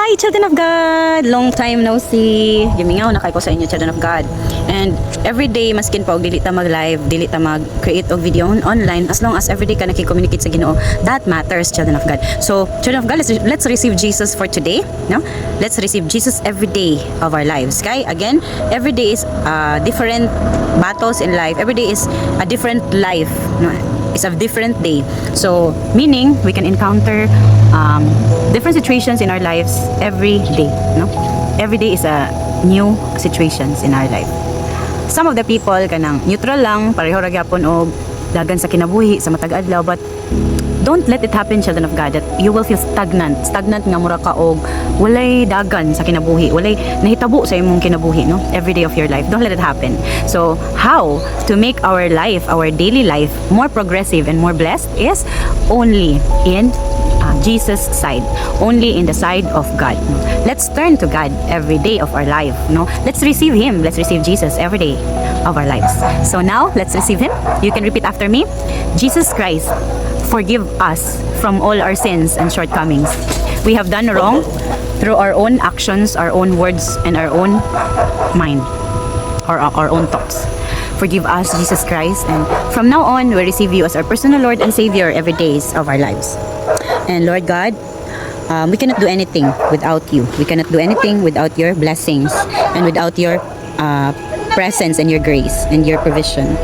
Hi, children of God! Long time no see. Gimingaw na kay ko sa inyo, children of God. And every day, maskin pa og dili ta mag-live, dili ta mag-create og video online, as long as every day ka nakikommunicate sa Ginoo, that matters, children of God. So, children of God, let's receive Jesus for today, no? Let's receive Jesus every day of our lives, okay? Again, every day is different battles in life. Every day is a different life, no? It's a different day. So, meaning, we can encounter different situations in our lives every day, no? Every day is a new situations in our life. Some of the people kanang neutral lang, pareho ra gyapon og dagan sa kinabuhi sa matag adlaw, but don't let it happen, children of God, that you will feel stagnant nga mura ka og walay dagan sa kinabuhi, walay nahitabo sa imong kinabuhi, no? Every day of your life. Don't let it happen. So, how to make our life, our daily life more progressive and more blessed is only in Jesus' side, only in the side of God. Let's turn to God every day of our life, no? Let's receive Him. Let's receive Jesus every day of our lives. So now, let's receive Him. You can repeat after me. Jesus Christ, forgive us from all our sins and shortcomings. We have done wrong through our own actions, our own words, and our own mind, or our own thoughts. Forgive us, Jesus Christ, and from now on, we receive you as our personal Lord and Savior every days of our lives. And Lord God, we cannot do anything without you. We cannot do anything without your blessings and without your presence and your grace and your provision.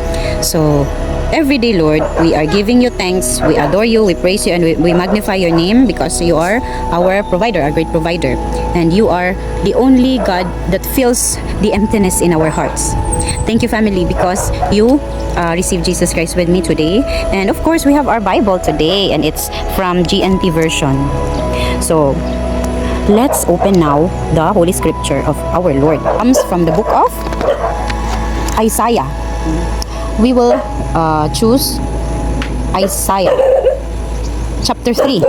So, every day, Lord, we are giving you thanks, we adore you, we praise you, and we magnify your name because you are our provider, our great provider. And you are the only God that fills the emptiness in our hearts. Thank you, family, because you received Jesus Christ with me today. And of course, we have our Bible today, and it's from GNT version. So, let's open now the Holy Scripture of our Lord. It comes from the book of Isaiah. We will choose Isaiah chapter 3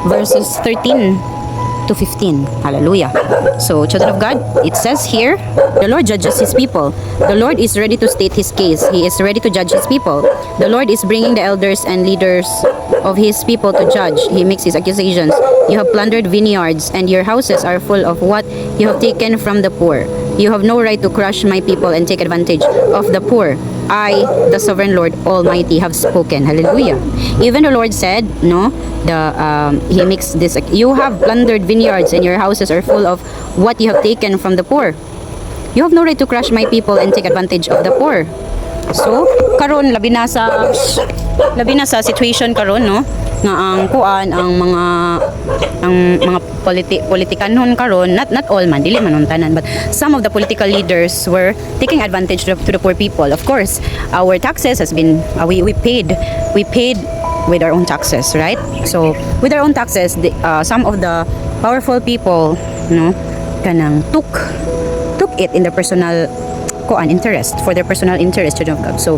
verses 13 to 15. Hallelujah. So, children of God, it says here, the Lord judges His people. The Lord is ready to state His case. He is ready to judge His people. The Lord is bringing the elders and leaders of His people to judge. He makes His accusations. You have plundered vineyards, and your houses are full of what you have taken from the poor. You have no right to crush my people and take advantage of the poor. I, the sovereign Lord Almighty, have spoken. Hallelujah. Even the Lord said, no, He makes this, you have plundered vineyards and your houses are full of what you have taken from the poor. You have no right to crush my people and take advantage of the poor. So, karon labi na sa situation karon, no, nga ang kuan ang mga politikanon karon, not all man, dili man tanan, but some of the political leaders were taking advantage to the poor people. Of course, our taxes has been we paid with our own taxes, right? So with our own taxes, some of the powerful people, no, kanang took it in their personal interest, for their personal interest, children of God. So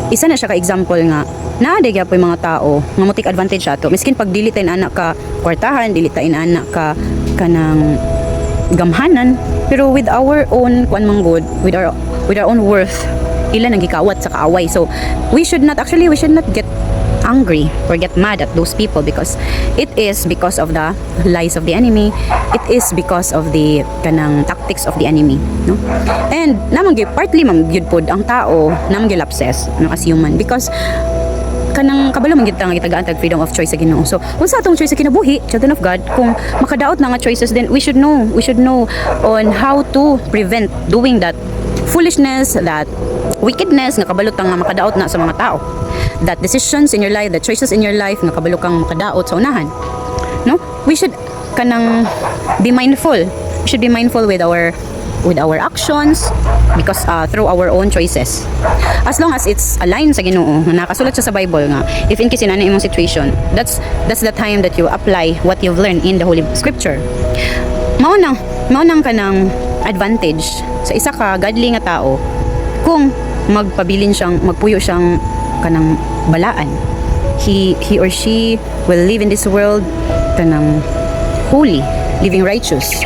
isa na siya ka example nga naade gyapon mga tao nga mo take advantage ato, miskin pag dili tay anak ka kwartahan, dili tay anak ka kanang gamhanan, pero with our own kuan manggod, with our own worth, ila nang gikawat sa kaaway. So we should not get angry or get mad at those people, because it is because of the lies of the enemy. It is because of the kanang tactics of the enemy, no? And namang partly man gyud pod ang tao namang gilapses, no, as human, because kanang kabalo man gyud tang gitagaan tag freedom of choice sa Ginoo. So unsa atong choice sa kinabuhi, children of God, kung makadaot na nga choices, then we should know on how to prevent doing that foolishness, that wickedness nga kabalo tang nga makadaot na sa mga tao, that decisions in your life, the choices in your life nga kabalo kang makadaot sa unahan, no? We should kanang be mindful. We should be mindful with our actions, because through our own choices, as long as it's aligned sa Ginoo, nakasulat siya sa Bible nga if in case inana imong situation, that's the time that you apply what you've learned in the Holy Scripture. Mao nang kanang advantage sa isa ka godly nga tao kung magpuyo siyang kanang balaan. He or she will live in this world kanang holy, living righteous.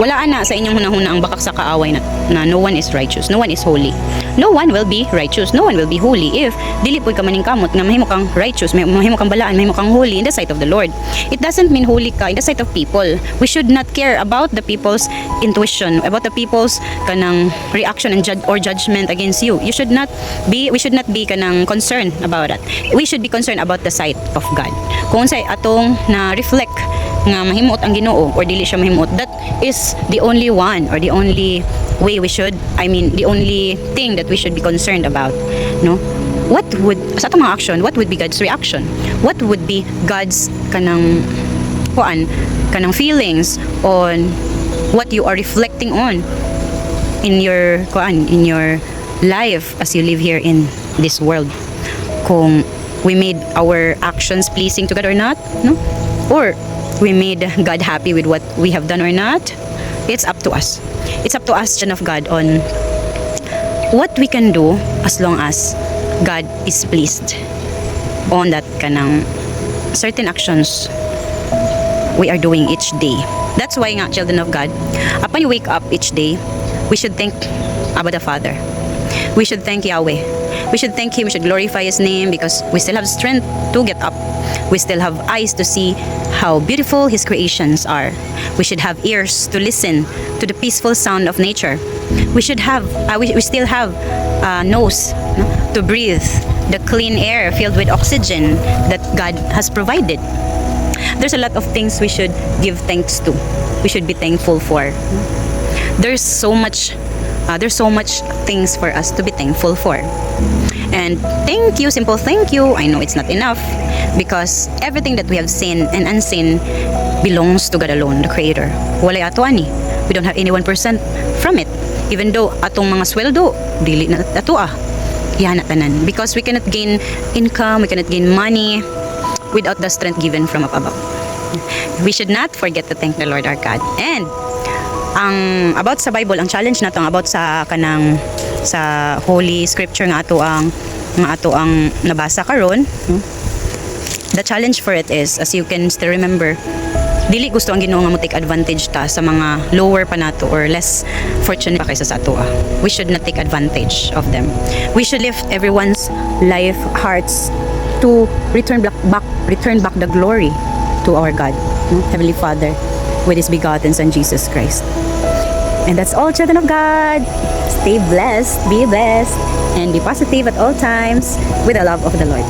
Wala na sa inyong hunahuna ang bakak sa kaaway na no one is righteous, no one is holy. No one will be righteous, no one will be holy if dili po'y ka maning kamot nga mahimo kang righteous, mahimo kang balaan, mahimo kang holy in the sight of the Lord. It doesn't mean holy ka in the sight of people. We should not care about the people's intuition, about the people's kanang reaction and judgment against you. We should not be kanang concerned about that. We should be concerned about the sight of God. Kung say atong na reflect nga mahimot ang Ginoo or dili siya mahimot, that is the only one or the only way the only thing that we should be concerned about, no? What would sa atong mga action, what would be God's reaction? What would be God's kanang feelings on what you are reflecting on in your life as you live here in this world? Kung we made our actions pleasing to God or not, no? Or we made God happy with what we have done or not? It's up to us. It's up to us, children of God, on what we can do as long as God is pleased on that kanang certain actions we are doing each day. That's why nga, children of God, upon you wake up each day, we should thank Abba the Father. We should thank Yahweh. We should thank Him, we should glorify His name because we still have strength to get up. We still have eyes to see how beautiful His creations are. We should have ears to listen to the peaceful sound of nature. We should have, we still have nose, no, to breathe the clean air filled with oxygen that God has provided. There's a lot of things we should give thanks to. We should be thankful for. There's so much things for us to be thankful for. And thank you, simple thank you. I know it's not enough because everything that we have seen and unseen belongs to God alone, the Creator. Walay ato ani. We don't have any 1% from it. Even though atong mga sweldo, dili na ato Yan na tanan. Because we cannot gain income, we cannot gain money without the strength given from up above. We should not forget to thank the Lord our God. And about sa Bible, ang challenge nato about sa kanang sa Holy Scripture nga ato ang nabasa karon. The challenge for it is, as you can still remember, dili gusto ang Ginoo nga mo take advantage ta sa mga lower pa nato or less fortunate pa kaysa sa ato. We should not take advantage of them. We should lift everyone's life hearts to return back the glory to our God, Heavenly Father, with His begotten Son Jesus Christ. And that's all, children of God. Stay blessed, be blessed, and be positive at all times with the love of the Lord.